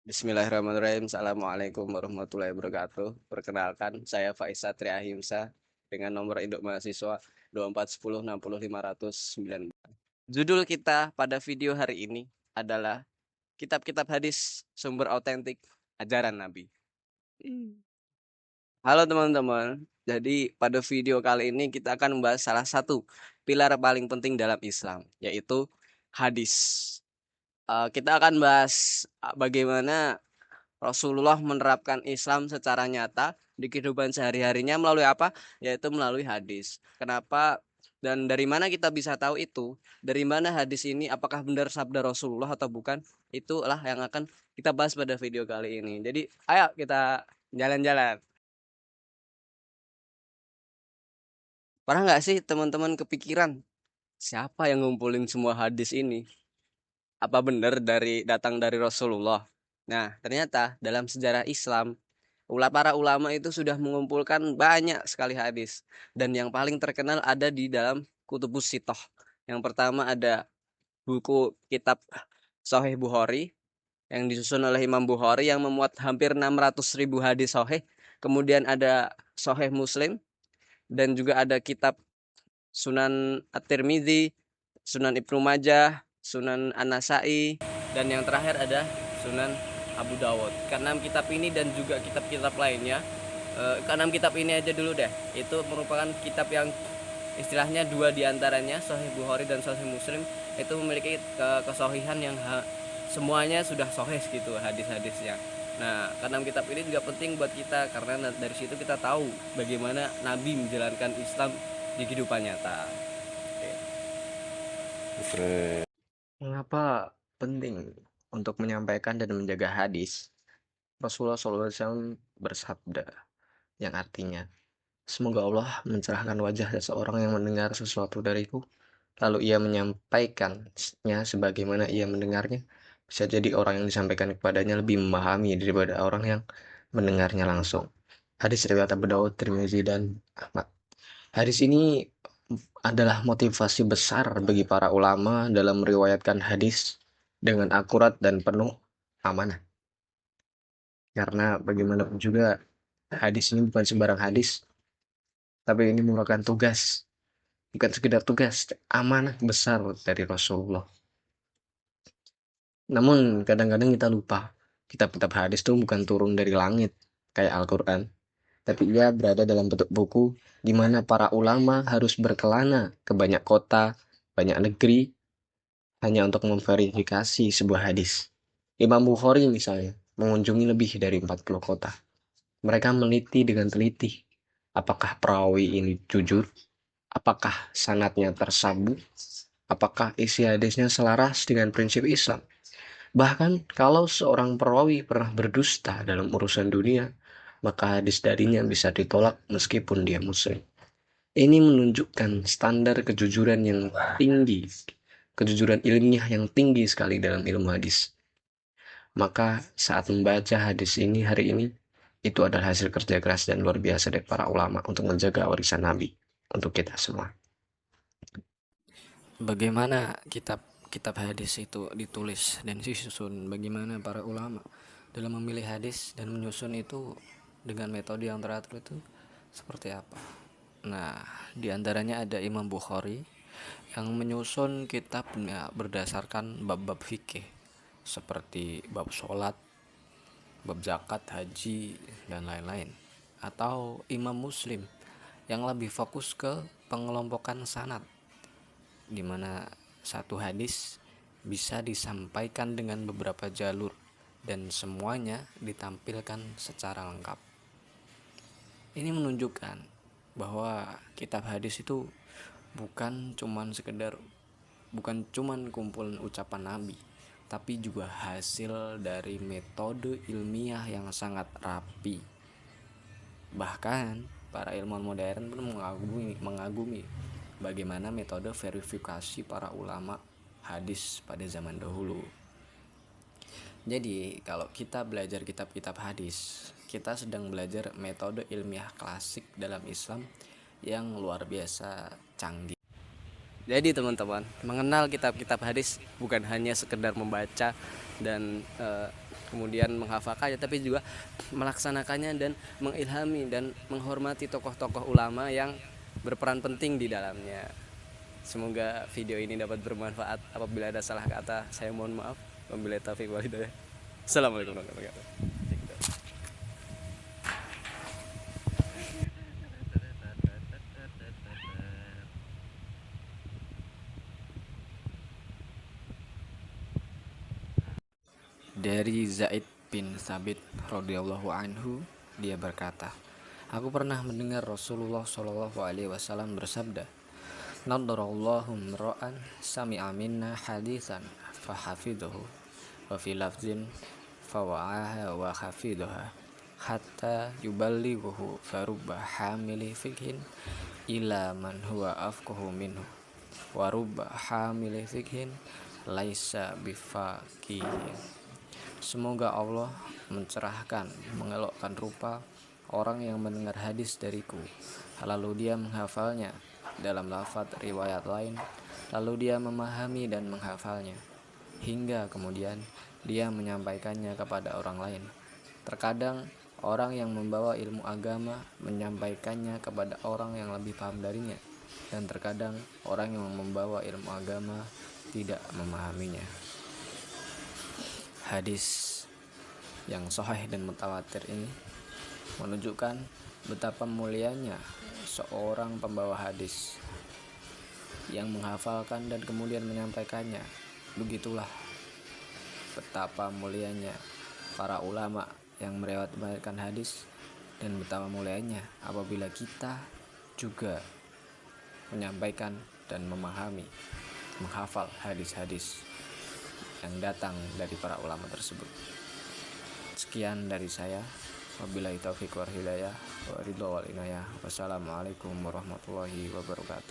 Bismillahirrahmanirrahim. Assalamualaikum warahmatullahi wabarakatuh. Perkenalkan, saya Faisal Triahimsa dengan nomor induk mahasiswa 2410600509. Judul kita pada video hari ini adalah Kitab-kitab hadis sumber autentik ajaran Nabi. Halo teman-teman. Jadi pada video kali ini kita akan membahas salah satu pilar paling penting dalam Islam, yaitu hadis. Kita akan bahas bagaimana Rasulullah menerapkan Islam secara nyata di kehidupan sehari-harinya melalui apa? Yaitu melalui hadis. Kenapa dan dari mana kita bisa tahu itu? Dari mana hadis ini? Apakah benar sabda Rasulullah atau bukan? Itulah yang akan kita bahas pada video kali ini. Jadi, ayo kita jalan-jalan. Pernah nggak sih teman-teman kepikiran siapa yang ngumpulin semua hadis ini? Apa benar datang dari Rasulullah? Nah, ternyata dalam sejarah Islam para ulama itu sudah mengumpulkan banyak sekali hadis dan yang paling terkenal ada di dalam Kutubus Sitoh. Yang pertama ada buku kitab Sahih Bukhari yang disusun oleh Imam Bukhari yang memuat hampir 600.000 hadis sahih. Kemudian ada Sahih Muslim dan juga ada kitab Sunan At-Tirmidzi, Sunan Ibnu Majah, Sunan An-Nasai, dan yang terakhir ada Sunan Abu Dawud. Keenam kitab ini dan juga kitab-kitab lainnya, keenam kitab ini aja dulu deh. Itu merupakan kitab yang istilahnya dua diantaranya, Sahih Bukhari dan Sahih Muslim, itu memiliki kesohihan yang semuanya sudah sahih gitu hadis-hadisnya. Nah, keenam kitab ini juga penting buat kita karena dari situ kita tahu bagaimana Nabi menjalankan Islam di kehidupan nyata. Mengapa penting untuk menyampaikan dan menjaga hadis? Rasulullah SAW bersabda yang artinya, semoga Allah mencerahkan wajah seseorang yang mendengar sesuatu dariku, lalu ia menyampaikannya sebagaimana ia mendengarnya. Bisa jadi orang yang disampaikan kepadanya lebih memahami daripada orang yang mendengarnya langsung. Hadis riwayat Abu Dawud, Tirmizi, dan Ahmad. Hadis ini adalah motivasi besar bagi para ulama dalam meriwayatkan hadis dengan akurat dan penuh amanah. Karena bagaimanapun juga hadis ini bukan sembarang hadis, tapi ini merupakan tugas, bukan sekedar tugas, amanah besar dari Rasulullah. Namun kadang-kadang kita lupa, kitab-kitab hadis itu bukan turun dari langit kayak Al-Quran, tapi ia berada dalam bentuk buku di mana para ulama harus berkelana ke banyak kota, banyak negeri, hanya untuk memverifikasi sebuah hadis. Imam Bukhari misalnya, mengunjungi lebih dari 40 kota. Mereka meneliti dengan teliti, apakah perawi ini jujur, apakah sanadnya tersambung, apakah isi hadisnya selaras dengan prinsip Islam. Bahkan kalau seorang perawi pernah berdusta dalam urusan dunia, maka hadis darinya bisa ditolak meskipun dia muslim. Ini menunjukkan standar kejujuran yang tinggi, kejujuran ilmiah yang tinggi sekali dalam ilmu hadis. Maka saat membaca hadis ini hari ini, itu adalah hasil kerja keras dan luar biasa dari para ulama untuk menjaga warisan Nabi untuk kita semua. Bagaimana kitab hadis itu ditulis dan disusun, bagaimana para ulama dalam memilih hadis dan menyusun itu dengan metode yang teratur itu seperti apa. Nah, diantaranya ada Imam Bukhari yang menyusun kitabnya berdasarkan bab-bab fikih seperti bab sholat, bab zakat, haji, dan lain-lain. Atau Imam Muslim yang lebih fokus ke pengelompokan sanad, di mana satu hadis bisa disampaikan dengan beberapa jalur dan semuanya ditampilkan secara lengkap. Ini menunjukkan bahwa kitab hadis itu bukan cuman kumpulan ucapan Nabi, tapi juga hasil dari metode ilmiah yang sangat rapi. Bahkan para ilmuwan modern pun mengagumi bagaimana metode verifikasi para ulama hadis pada zaman dahulu. Jadi kalau kita belajar kitab-kitab hadis, kita sedang belajar metode ilmiah klasik dalam Islam yang luar biasa canggih. Jadi teman-teman, mengenal kitab-kitab hadis bukan hanya sekedar membaca dan kemudian menghafalkannya, tapi juga melaksanakannya dan mengilhami dan menghormati tokoh-tokoh ulama yang berperan penting di dalamnya. Semoga video ini dapat bermanfaat. Apabila ada salah kata, saya mohon maaf. Wabillahi taufiq wal hidayah. Assalamualaikum warahmatullahi wabarakatuh. Dari Zaid bin Thabit radhiyallahu anhu, dia berkata, aku pernah mendengar Rasulullah Shallallahu alaihi wasallam bersabda, nadarallahu mra'an sami'a minna haditsan fahafidhuhu wa fi lafzin fawa'aha wa hafidhuha hatta yuballighuhu farubba hamili fikhin ila man huwa afqahu minhu wa rubba hamili fikhin laisa bifaqihin. Semoga Allah mencerahkan, mengelokkan rupa orang yang mendengar hadis dariku, lalu dia menghafalnya dalam lafaz riwayat lain, lalu dia memahami dan menghafalnya, hingga kemudian dia menyampaikannya kepada orang lain. Terkadang orang yang membawa ilmu agama menyampaikannya kepada orang yang lebih paham darinya, dan terkadang orang yang membawa ilmu agama tidak memahaminya. Hadis yang sahih dan mutawatir ini menunjukkan betapa mulianya seorang pembawa hadis yang menghafalkan dan kemudian menyampaikannya. Begitulah betapa mulianya para ulama yang meriwayatkan hadis, dan betapa mulianya apabila kita juga menyampaikan dan memahami, menghafal hadis-hadis yang datang dari para ulama tersebut. Sekian dari saya. Wabillahi taufiq wal hidayah wa ridho wal inayah. Wassalamualaikum warahmatullahi wabarakatuh.